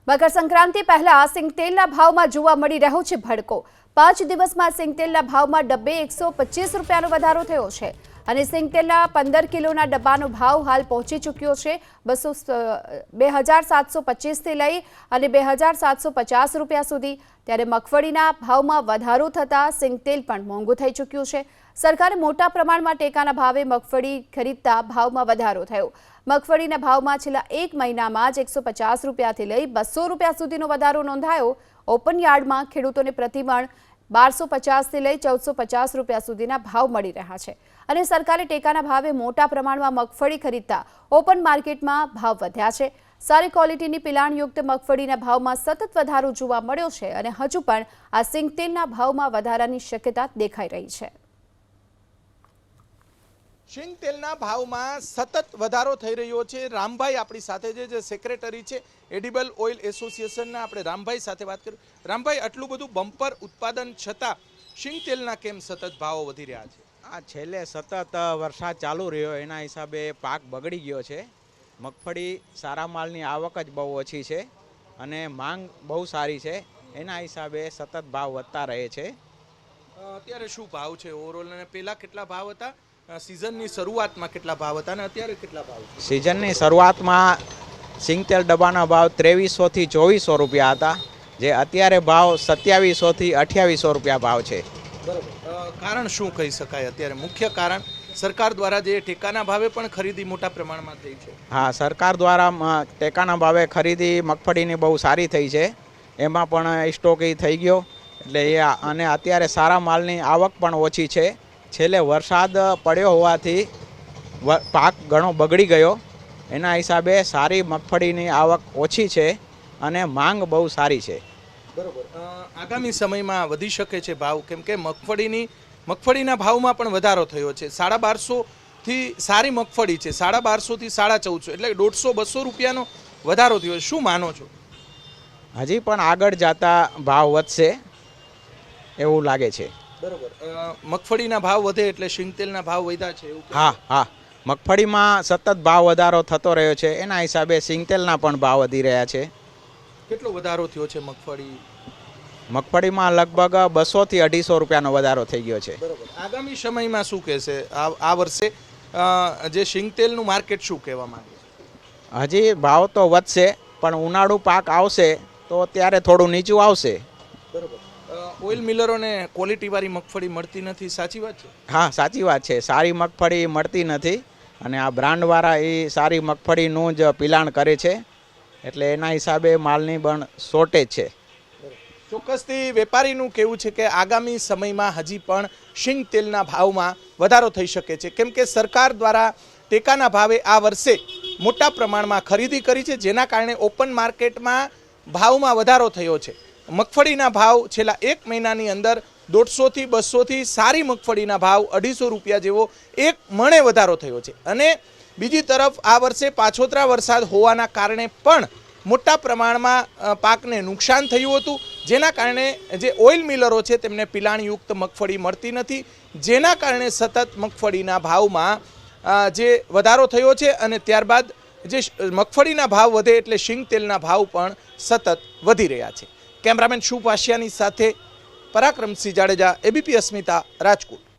મકર સંક્રાંતિ પહેલા સિંગતેલના ભાવમાં જોવા મળી રહ્યો છે ભડકો। 5 દિવસમાં સિંગતેલના ભાવમાં ડબ્બે 125 રૂપિયાનો વધારો થયો છે અને સિંગતેલના 15 કિલોના ડબ્બાનો ભાવ હાલ પહોંચી ચૂક્યો છે 2725 થી લઈ અને 2750 રૂપિયા સુધી। ત્યારે મગફળીના ભાવમાં વધારો થતા સિંગતેલ પણ મોંઘું થઈ ચૂક્યું છે। સરકારે મોટા પ્રમાણમાં ટેકાના ભાવે મગફળી ખરીદતા ભાવમાં વધારો થયો। મગફળીના ભાવમાં છેલ્લા એક મહિનામાં જ 150 રૂપિયાથી લઈ 200 રૂપિયા સુધીનો વધારો નોંધાયો। ઓપન યાર્ડમાં ખેડૂતોને પ્રતિમણ 1250 થી લઈ 1450 રૂપિયા સુધીના ભાવ મળી રહ્યા છે અને સરકારે ટેકાના ભાવે મોટા પ્રમાણમાં મગફળી ખરીદતા ઓપન માર્કેટમાં ભાવ વધ્યા છે। સારી ક્વોલિટીની પિલાણયુક્ત મગફળીના ભાવમાં સતત વધારો જોવા મળ્યો છે અને હજુ પણ આ સિંગતેલના ભાવમાં વધારાની શક્યતા દેખાઈ રહી છે। સિંગતેલના ભાવમાં સતત વધારો થઈ રહ્યો છે। રામભાઈ આપણી સાથે જે સેક્રેટરી છે એડિબલ ઓઇલ એસોસિએશનના, આપણે રામભાઈ સાથે વાત કરી। રામભાઈ, આટલું બધું બમ્પર ઉત્પાદન છતાં સિંગતેલના કેમ સતત ભાવો વધી રહ્યા છે? આ છેલ્લે સતત વરસાદ ચાલુ રહ્યો એના હિસાબે પાક બગડી ગયો છે। મગફળી સારા માલની આવક જ બહુ ઓછી છે અને માંગ બહુ સારી છે, એના હિસાબે સતત ભાવ વધતા રહે છે। અત્યારે શું ભાવ છે ઓવરઓલ, અને પહેલા કેટલા ભાવ હતા? સિઝનની શરૂઆતમાં કેટલા ભાવ હતા અને અત્યારે કેટલા ભાવ છે? સિઝનની શરૂઆતમાં સિંગતેલ ડબ્બાના ભાવ 2300 થી 2400 રૂપિયા હતા, જે અત્યારે ભાવ 2700 થી 2800 રૂપિયા ભાવ છે। બરોબર, કારણ શું કહી શકાય? અત્યારે મુખ્ય કારણ સરકાર દ્વારા જે ટેકાના ભાવે પણ ખરીદી મોટા પ્રમાણમાં થઈ છે। હા, સરકાર દ્વારા ટેકાના ભાવે ખરીદી મગફળીની બહુ સારી થઈ છે, એમાં પણ સ્ટોક થઈ ગયો એટલે એ, અને અત્યારે સારા માલની આવક પણ ઓછી છે। છેલ્લે વરસાદ પડ્યો હોવાથી પાક ઘણો બગડી ગયો, એના હિસાબે સારી મગફળીની આવક ઓછી છે અને માંગ બહુ સારી છે। બરોબર, આગામી સમયમાં વધી શકે છે ભાવ, કેમ કે મગફળીના ભાવમાં પણ વધારો થયો છે। 1250 થી સારી મગફળી છે 1250 થી 1450, એટલે 150-200 રૂપિયાનો વધારો થયો। શું માનો છો? હજી પણ આગળ જતા ભાવ વધશે એવું લાગે છે। બરોબર, મગફળીના ભાવ વધે એટલે સિંગતેલના ભાવ વધ્યા છે એવું? હા, મગફળીમાં સતત ભાવ વધારો થતો રહ્યો છે, એના હિસાબે સિંગતેલના પણ ભાવ વધી રહ્યા છે। કેટલો વધારો થયો છે મગફળીમાં લગભગ 200 થી 250 રૂપિયાનો વધારો થઈ ગયો છે। બરોબર, આગામી સમયમાં શું કહેશે આ વર્ષે જે સિંગતેલનું માર્કેટ શું કહેવા માંગે છે? હજી ભાવ તો વધશે, પણ ઉનાળુ પાક આવશે તો ત્યારે થોડું નીચું આવશે। બરોબર, ઓઇલ મિલરોને ક્વોલિટીવાળી મગફળી મળતી નથી, સાચી વાત છે? હા, સાચી વાત છે, સારી મગફળી મળતી નથી અને આ બ્રાન્ડવાળા એ સારી મગફળીનું જ પિલાણ કરે છે, એટલે એના હિસાબે માલની પણ શોર્ટેજ છે। ચોક્કસથી વેપારીનું કહેવું છે કે આગામી સમયમાં હજી પણ સિંગતેલના ભાવમાં વધારો થઈ શકે છે, કેમ કે સરકાર દ્વારા ટેકાના ભાવે આ વર્ષે મોટા પ્રમાણમાં ખરીદી કરી છે, જેના કારણે ઓપન માર્કેટમાં ભાવમાં વધારો થયો છે। મગફળીના ભાવ છેલ્લા એક મહિનાની અંદર 150 થી 200 થી સારી મગફળીના ભાવ 250 રૂપિયા જેવો એક મણે વધારો થયો છે। અને બીજી તરફ આ વર્ષે પાછોતરા વરસાદ હોવાના કારણે પણ મોટા પ્રમાણમાં પાકને નુકસાન થયું હતું, જેના કારણે જે ઓઇલ મિલરો છે તેમને પિલાણયુક્ત મગફળી મળતી નથી, જેના કારણે સતત મગફળીના ભાવમાં જે વધારો થયો છે અને ત્યારબાદ જે મગફળીના ભાવ વધે એટલે સિંગતેલના ભાવ પણ સતત વધી રહ્યા છે। કેમેરામેન શુભ આશિયાની સાથે પરાક્રમસિંહ જાડેજા, એબીપી અસ્મિતા, રાજકોટ।